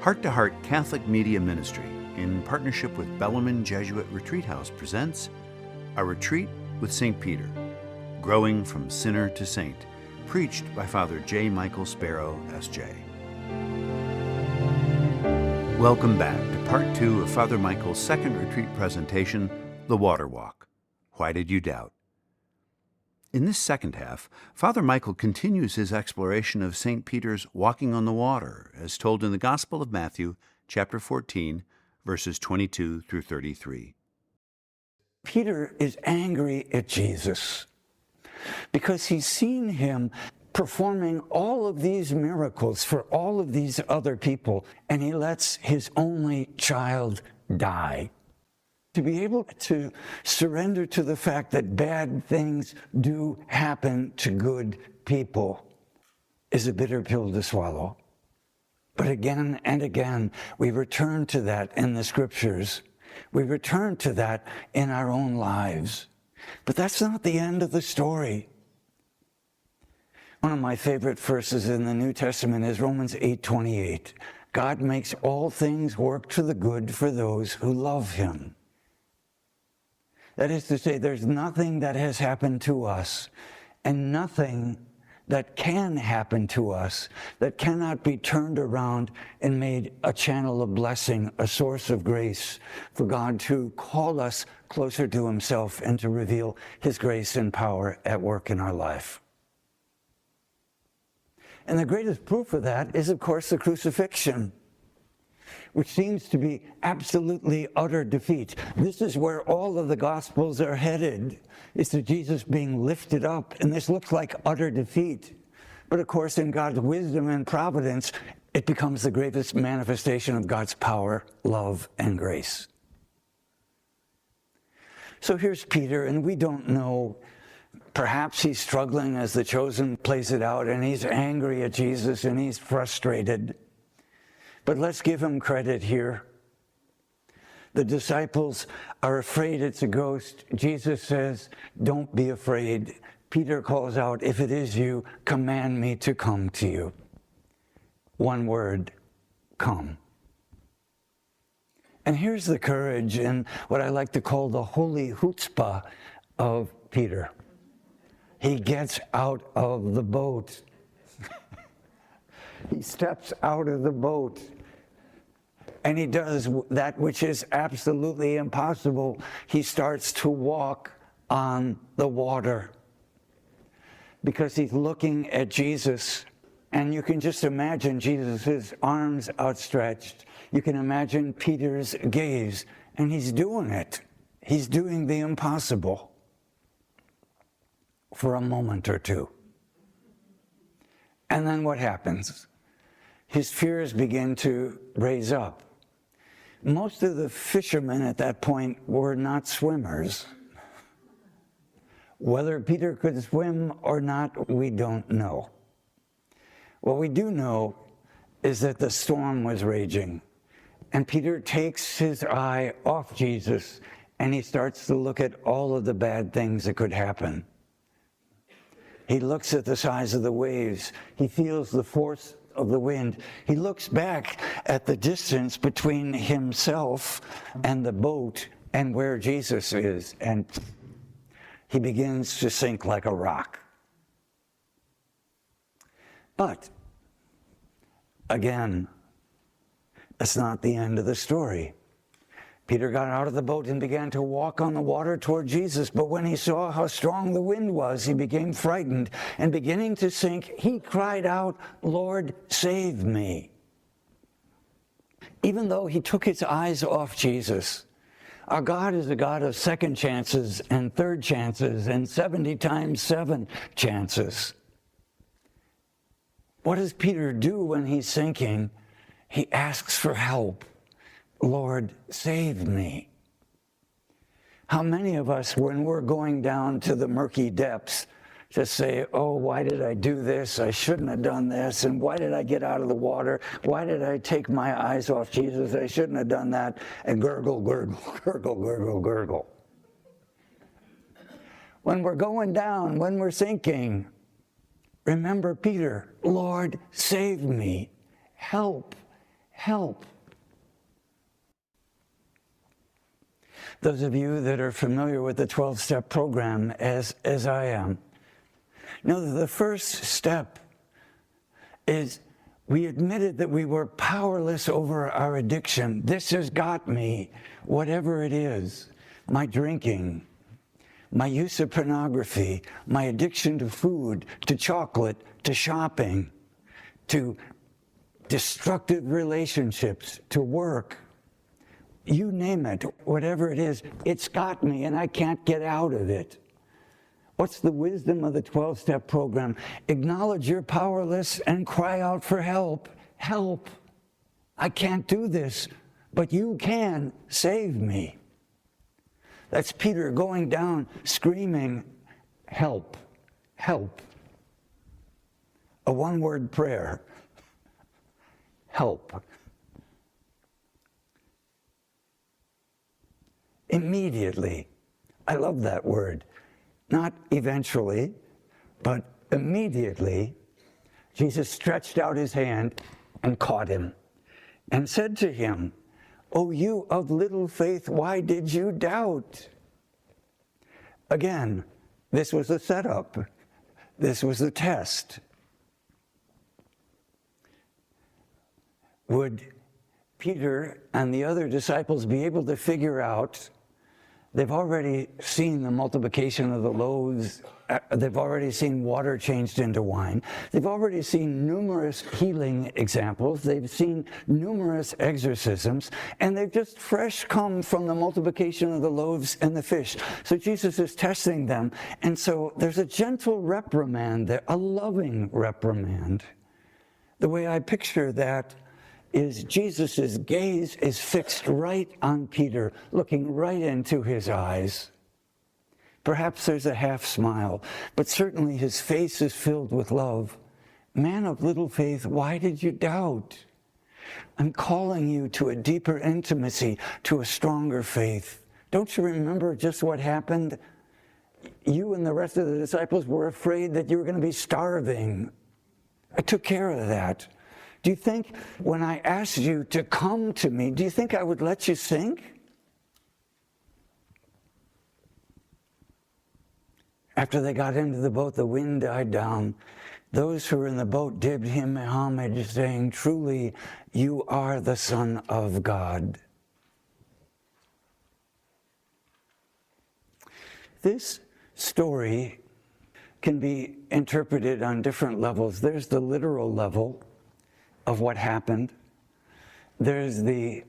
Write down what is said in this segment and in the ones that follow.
Heart to Heart Catholic Media Ministry, in partnership with Bellarmine Jesuit Retreat House, presents A Retreat with St. Peter, Growing from Sinner to Saint, preached by Father J. Michael Sparough, S.J. Welcome back to Part 2 of Father Michael's second retreat presentation, The Water Walk. Why Did You Doubt? In this second half, Father Michael continues his exploration of St. Peter's walking on the water, as told in the Gospel of Matthew, chapter 14, verses 22 through 33. Peter is angry at Jesus because he's seen him performing all of these miracles for all of these other people, and he lets his only child die. To be able to surrender to the fact that bad things do happen to good people is a bitter pill to swallow. But again and again, we return to that in the scriptures. We return to that in our own lives. But that's not the end of the story. One of my favorite verses in the New Testament is Romans 8:28. God makes all things work to the good for those who love him. That is to say, there's nothing that has happened to us and nothing that can happen to us that cannot be turned around and made a channel of blessing, a source of grace for God to call us closer to himself and to reveal his grace and power at work in our life. And the greatest proof of that is, of course, the crucifixion, which seems to be absolutely utter defeat. This is where all of the Gospels are headed, is to Jesus being lifted up, and this looks like utter defeat. But of course, in God's wisdom and providence, it becomes the greatest manifestation of God's power, love, and grace. So here's Peter, and we don't know. Perhaps he's struggling as the chosen plays it out, and he's angry at Jesus, and he's frustrated. But let's give him credit here. The disciples are afraid it's a ghost. Jesus says, don't be afraid. Peter calls out, if it is you, command me to come to you. One word, come. And here's the courage and what I like to call the holy chutzpah of Peter. He gets out of the boat. He steps out of the boat. And he does that which is absolutely impossible. He starts to walk on the water because he's looking at Jesus. And you can just imagine Jesus' arms outstretched. You can imagine Peter's gaze. And he's doing it. He's doing the impossible for a moment or two. And then what happens? His fears begin to raise up. Most of the fishermen at that point were not swimmers. Whether Peter could swim or not, we don't know. What we do know is that the storm was raging, and Peter takes his eye off Jesus, and he starts to look at all of the bad things that could happen. He looks at the size of the waves. He feels the force of the wind. He looks back at the distance between himself and the boat and where Jesus is, and he begins to sink like a rock. But again, that's not the end of the story. Peter got out of the boat and began to walk on the water toward Jesus. But when he saw how strong the wind was, he became frightened, and beginning to sink, he cried out, "Lord, save me." Even though he took his eyes off Jesus, our God is a God of second chances and third chances and 70 times 7 chances. What does Peter do when he's sinking? He asks for help. Lord, save me. How many of us, when we're going down to the murky depths, just say, oh, why did I do this? I shouldn't have done this. And why did I get out of the water? Why did I take my eyes off Jesus? I shouldn't have done that. And gurgle, gurgle, gurgle, gurgle, gurgle. When we're going down, when we're sinking, remember Peter, Lord, save me. Help. help. Those of you that are familiar with the 12-step program, as I am, know that the first step is we admitted that we were powerless over our addiction. This has got me, whatever it is, my drinking, my use of pornography, my addiction to food, to chocolate, to shopping, to destructive relationships, to work. You name it, whatever it is, it's got me and I can't get out of it. What's the wisdom of the 12-step program? Acknowledge you're powerless and cry out for help. Help. I can't do this, but you can save me. That's Peter going down, screaming, help, help. A one-word prayer, help. Immediately. I love that word. Not eventually, but immediately, Jesus stretched out his hand and caught him and said to him, "O you of little faith, why did you doubt?" Again, this was a setup. This was a test. Would Peter and the other disciples be able to figure out? They've already seen the multiplication of the loaves. They've already seen water changed into wine. They've already seen numerous healing examples. They've seen numerous exorcisms. And they've just fresh come from the multiplication of the loaves and the fish. So Jesus is testing them. And so there's a gentle reprimand there, a loving reprimand. The way I picture that is Jesus' gaze is fixed right on Peter, looking right into his eyes. Perhaps there's a half smile, but certainly his face is filled with love. Man of little faith, why did you doubt? I'm calling you to a deeper intimacy, to a stronger faith. Don't you remember just what happened? You and the rest of the disciples were afraid that you were going to be starving. I took care of that. Do you think when I asked you to come to me, do you think I would let you sink? After they got into the boat, the wind died down. Those who were in the boat did him homage, saying, "Truly, you are the Son of God." This story can be interpreted on different levels. There's the literal level of what happened. There's the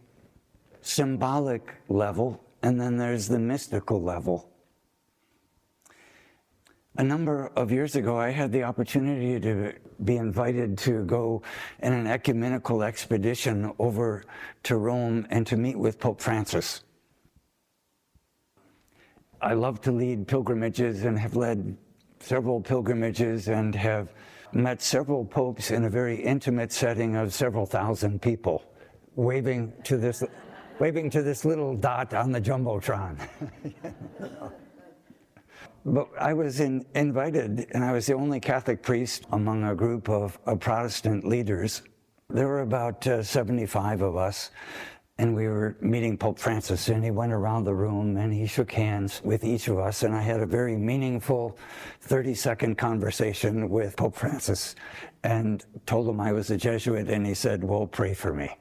symbolic level, and then there's the mystical level. A number of years ago, I had the opportunity to be invited to go in an ecumenical expedition over to Rome and to meet with Pope Francis. I love to lead pilgrimages and have led several pilgrimages and have met several popes in a very intimate setting of several thousand people, waving to this little dot on the Jumbotron. But I was invited, and I was the only Catholic priest among a group of Protestant leaders. There were about 75 of us, and we were meeting Pope Francis, and he went around the room and he shook hands with each of us, and I had a very meaningful 30-second conversation with Pope Francis and told him I was a Jesuit, and he said, "Well, pray for me."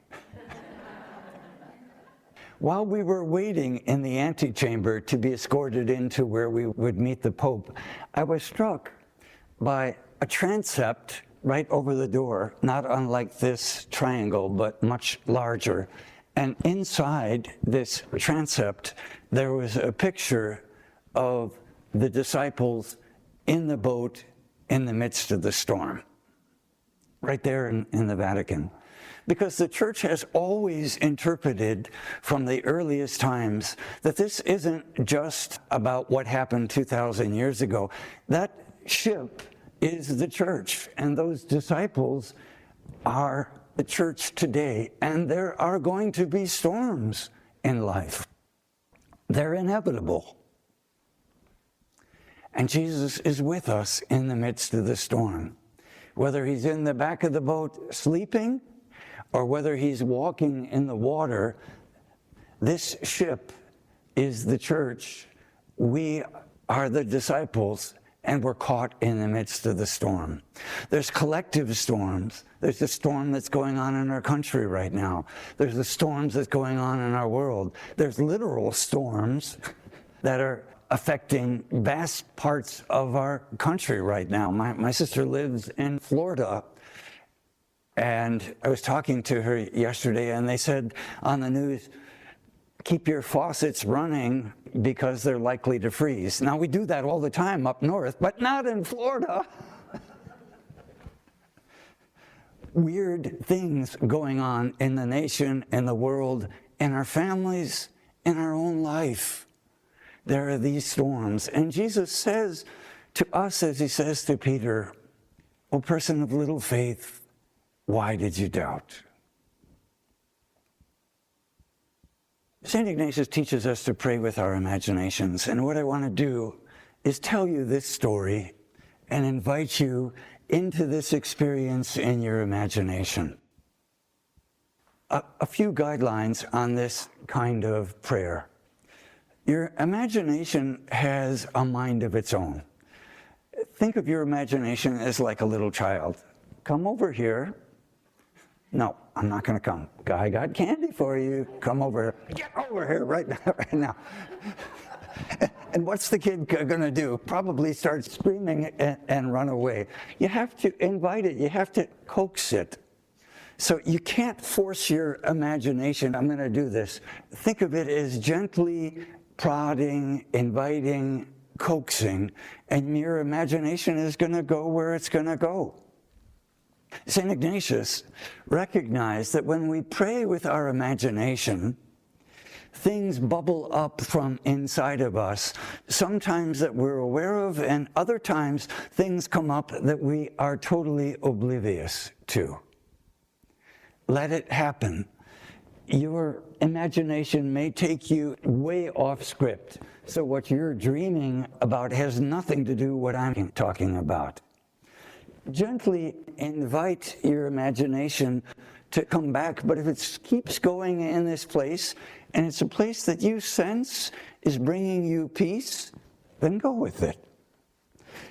While we were waiting in the antechamber to be escorted into where we would meet the Pope, I was struck by a transept right over the door, not unlike this triangle, but much larger. And inside this transept, there was a picture of the disciples in the boat in the midst of the storm, right there in the Vatican. Because the church has always interpreted from the earliest times that this isn't just about what happened 2,000 years ago. That ship is the church, and those disciples are the church today, and there are going to be storms in life. They're inevitable. And Jesus is with us in the midst of the storm. Whether he's in the back of the boat sleeping, or whether he's walking in the water, this ship is the church. We are the disciples, and we're caught in the midst of the storm. There's collective storms. There's the storm that's going on in our country right now. There's the storms that's going on in our world. There's literal storms that are affecting vast parts of our country right now. My sister lives in Florida, and I was talking to her yesterday, and they said on the news, keep your faucets running because they're likely to freeze. Now, we do that all the time up north, but not in Florida. Weird things going on in the nation, in the world, in our families, in our own life. There are these storms. And Jesus says to us, as he says to Peter, "O person of little faith, why did you doubt?" St. Ignatius teaches us to pray with our imaginations. And what I want to do is tell you this story and invite you into this experience in your imagination. A few guidelines on this kind of prayer. Your imagination has a mind of its own. Think of your imagination as like a little child. Come over here. No, I'm not going to come. I got candy for you. Come over. Get over here right now. And what's the kid going to do? Probably start screaming and run away. You have to invite it. You have to coax it. So you can't force your imagination. I'm going to do this. Think of it as gently prodding, inviting, coaxing, and your imagination is going to go where it's going to go. St. Ignatius recognized that when we pray with our imagination, things bubble up from inside of us, sometimes that we're aware of, and other times things come up that we are totally oblivious to. Let it happen. Your imagination may take you way off script, so what you're dreaming about has nothing to do with what I'm talking about. Gently invite your imagination to come back, but if it keeps going in this place, and it's a place that you sense is bringing you peace, then go with it.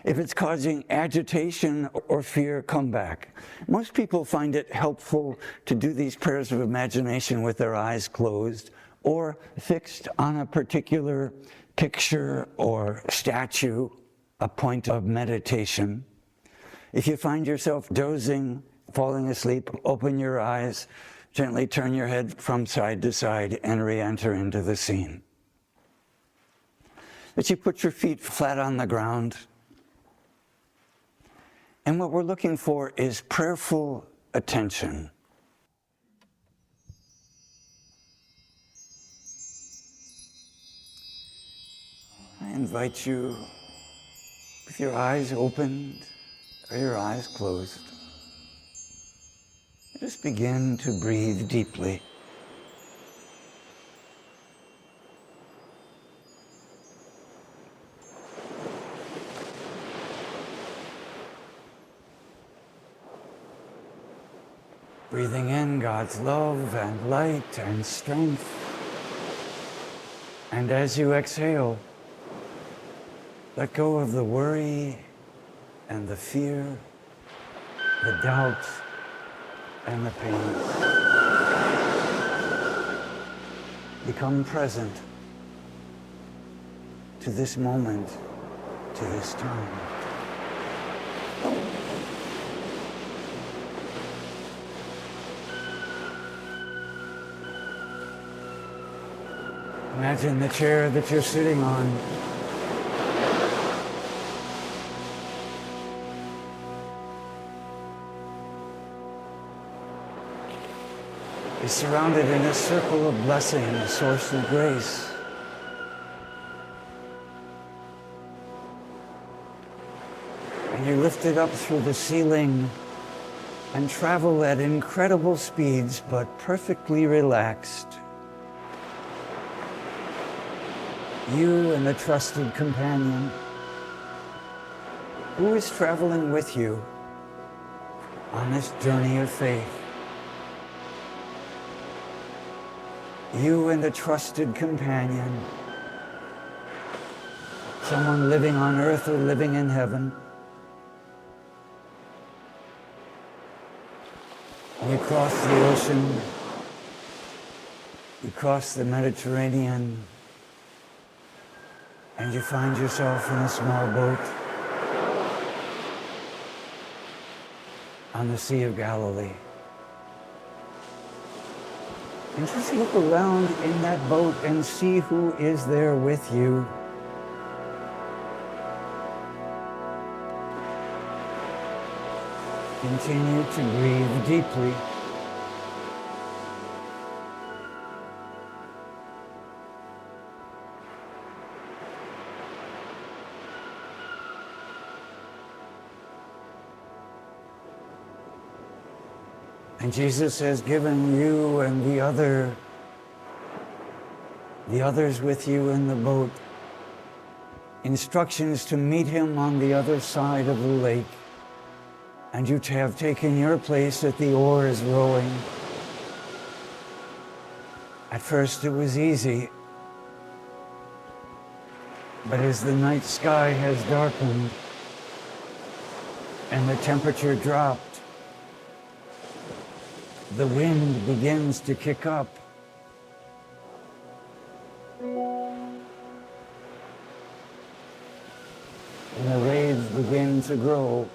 If it's causing agitation or fear, come back. Most people find it helpful to do these prayers of imagination with their eyes closed or fixed on a particular picture or statue, a point of meditation. If you find yourself dozing, falling asleep, open your eyes, gently turn your head from side to side and re-enter into the scene. That you put your feet flat on the ground. And what we're looking for is prayerful attention. I invite you, with your eyes opened or your eyes closed, just begin to breathe deeply. Breathing in God's love and light and strength. And as you exhale, let go of the worry and the fear, the doubt and the pain. Become present to this moment, to this time. Imagine the chair that you're sitting on. Is surrounded in a circle of blessing, a source of grace. And you're lifted up through the ceiling and travel at incredible speeds, but perfectly relaxed. You and a trusted companion who is traveling with you on this journey of faith. You and a trusted companion, someone living on earth or living in heaven. You cross the ocean, you cross the Mediterranean, and you find yourself in a small boat on the Sea of Galilee. And just look around in that boat and see who is there with you. Continue to breathe deeply. And Jesus has given you and the others with you in the boat instructions to meet him on the other side of the lake. And you have taken your place at the oars rowing. At first it was easy, but as the night sky has darkened and the temperature dropped, the wind begins to kick up. And the waves begin to grow.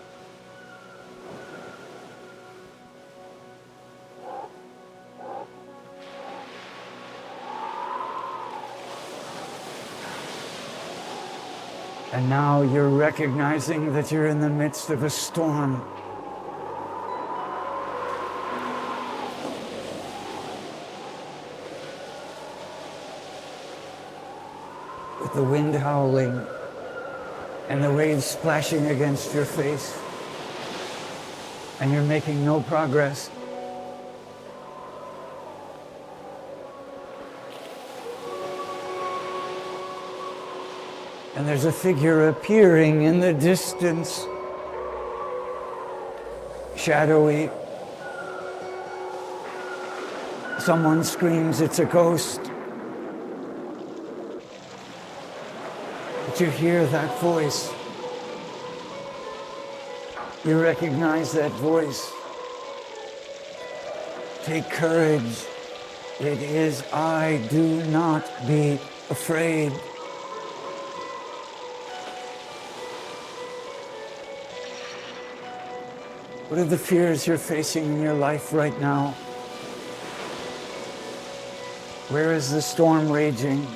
And now you're recognizing that you're in the midst of a storm. With the wind howling and the waves splashing against your face, and you're making no progress. And there's a figure appearing in the distance, shadowy. Someone screams, "It's a ghost." But you hear that voice. You recognize that voice. Take courage. It is I. Do not be afraid. What are the fears you're facing in your life right now? Where is the storm raging?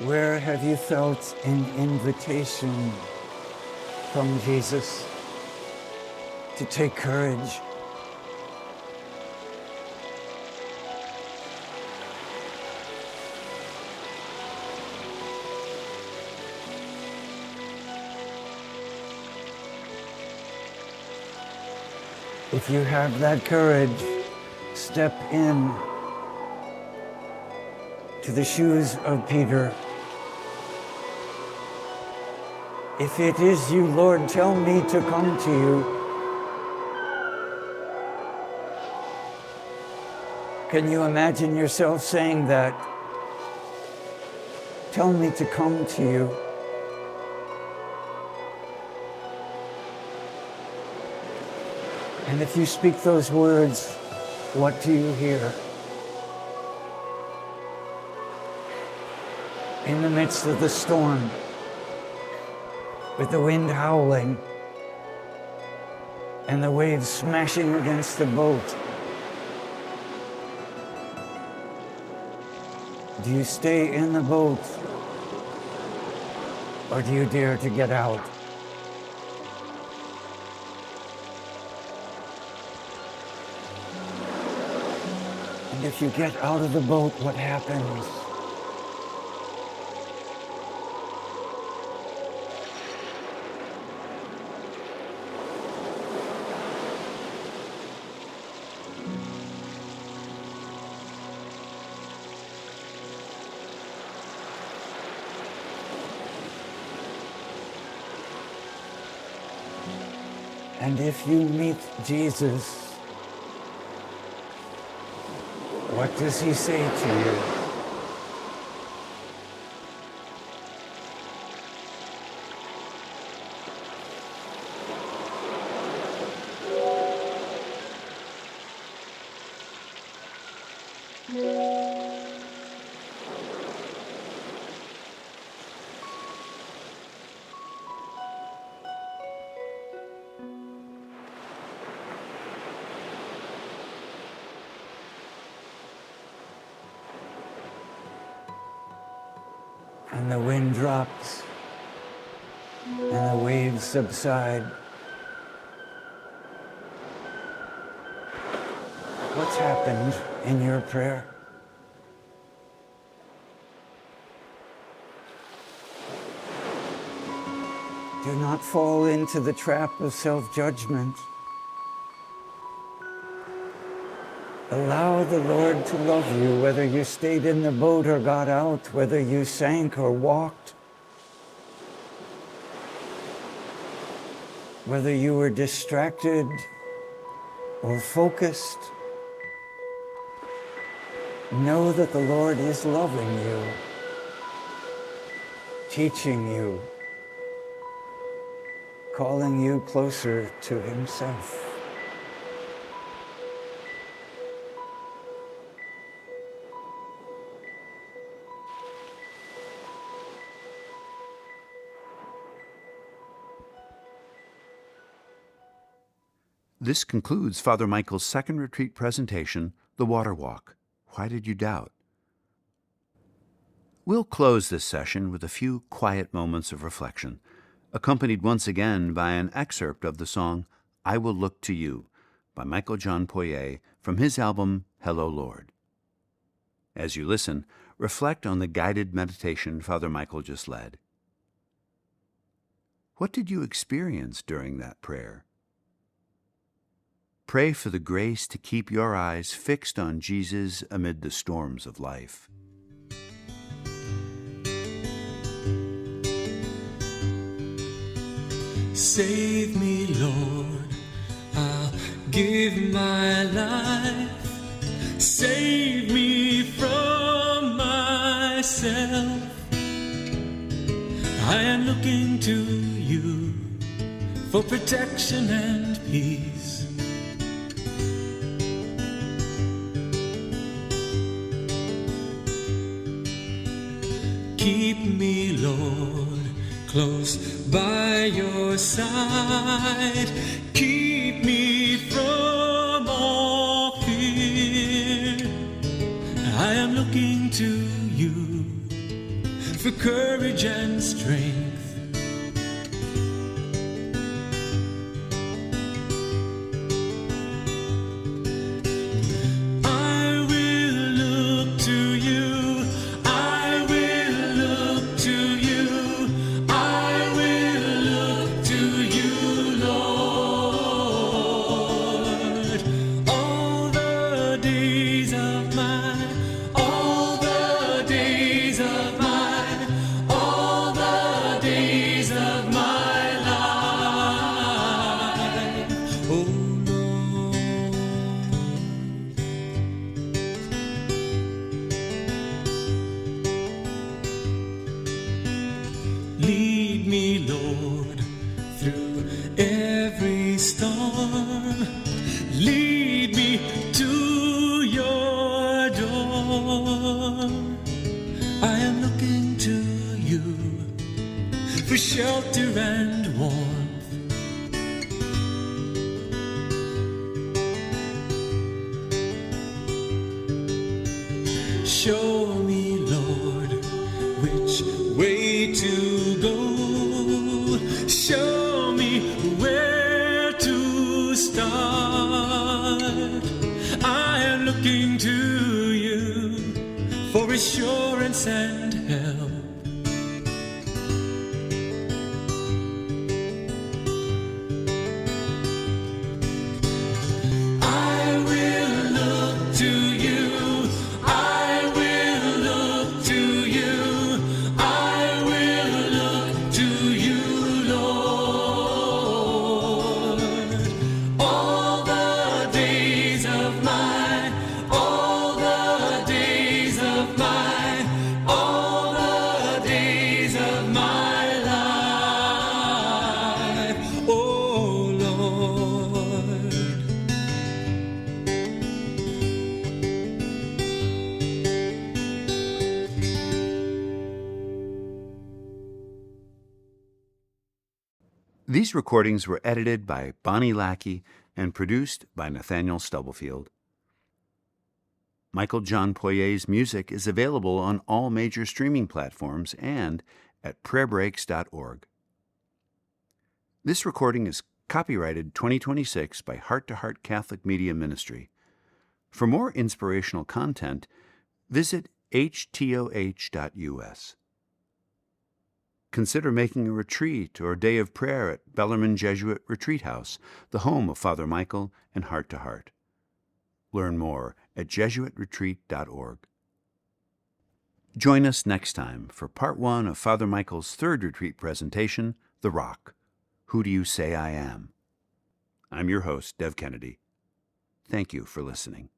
Where have you felt an invitation from Jesus to take courage? If you have that courage, step in to the shoes of Peter. If it is you, Lord, tell me to come to you. Can you imagine yourself saying that? Tell me to come to you. And if you speak those words, what do you hear? In the midst of the storm, with the wind howling and the waves smashing against the boat, do you stay in the boat or do you dare to get out? And if you get out of the boat, what happens? And if you meet Jesus, what does he say to you? And the wind drops, and the waves subside. What's happened in your prayer? Do not fall into the trap of self-judgment. Allow the Lord to love you, whether you stayed in the boat or got out, whether you sank or walked, whether you were distracted or focused. Know that the Lord is loving you, teaching you, calling you closer to himself. This concludes Father Michael's second retreat presentation, The Water Walk. Why did you doubt? We'll close this session with a few quiet moments of reflection, accompanied once again by an excerpt of the song I Will Look to You by Michael John Poyet from his album Hello, Lord. As you listen, reflect on the guided meditation Father Michael just led. What did you experience during that prayer? Pray for the grace to keep your eyes fixed on Jesus amid the storms of life. Save me, Lord, I'll give my life. Save me from myself. I am looking to you for protection and peace. Keep me, Lord, close by your side. Keep me from all fear. I am looking to you for courage and strength. Lead me, Lord, through every storm. Lead me to your door. I am looking to you for shelter and warmth. Show me, Lord, which way to go. Show me where to start. I am looking to you for assurance and help. I will look to you. I will look to you. I will look of my life, oh Lord. These recordings were edited by Bonnie Lackey and produced by Nathaniel Stubblefield. Michael John Poyet's music is available on all major streaming platforms and at prayerbreaks.org. This recording is copyrighted 2026 by Heart to Heart Catholic Media Ministry. For more inspirational content, visit htoh.us. Consider making a retreat or day of prayer at Bellarmine Jesuit Retreat House, the home of Father Michael and Heart to Heart. Learn more at jesuitretreat.org. Join us next time for Part 1 of Father Michael's third retreat presentation, The Rock. Who Do You Say I Am? I'm your host, Dev Kennedy. Thank you for listening.